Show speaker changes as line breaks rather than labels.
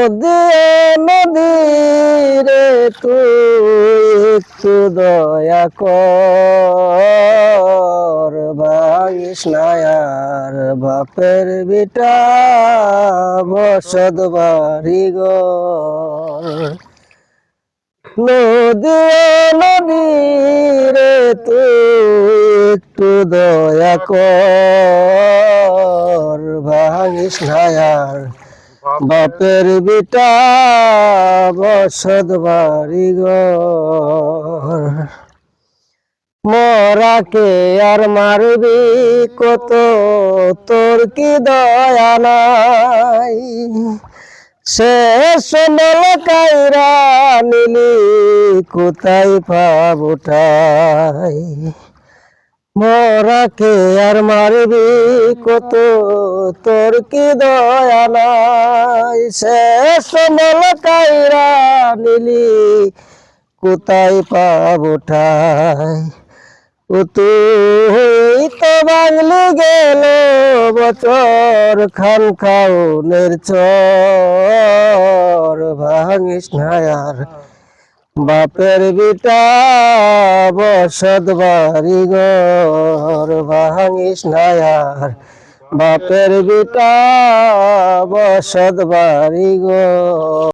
নদী রে তুই একটু দয়া কর, ভাঙিস না আর বাপের বিটা বসত বাড়ি ঘর। নদী রে তুই একটু দয়া কর, ভাঙিস না আর বাপের বিটা বসত বাড়ি ঘর। মরাকে আর মারবি কত, তোর কি দয়া নাই? শেষ মল কাইরা নিলি কোথায় পাবো ঠাই? মরাকে আর মারবি কত, তোর কি দয়া নাই? শেষ মল কাইরা নিলি কোথায় পাবো ঠাই? ও তুই তো বাংলি গেল বছর খান খাউনের চর, ভাঙিস না আর বাপের বিটা বসত বাড়ি ঘর। ভাঙিস না আর বাপের বিটা বসত বাড়ি ঘর।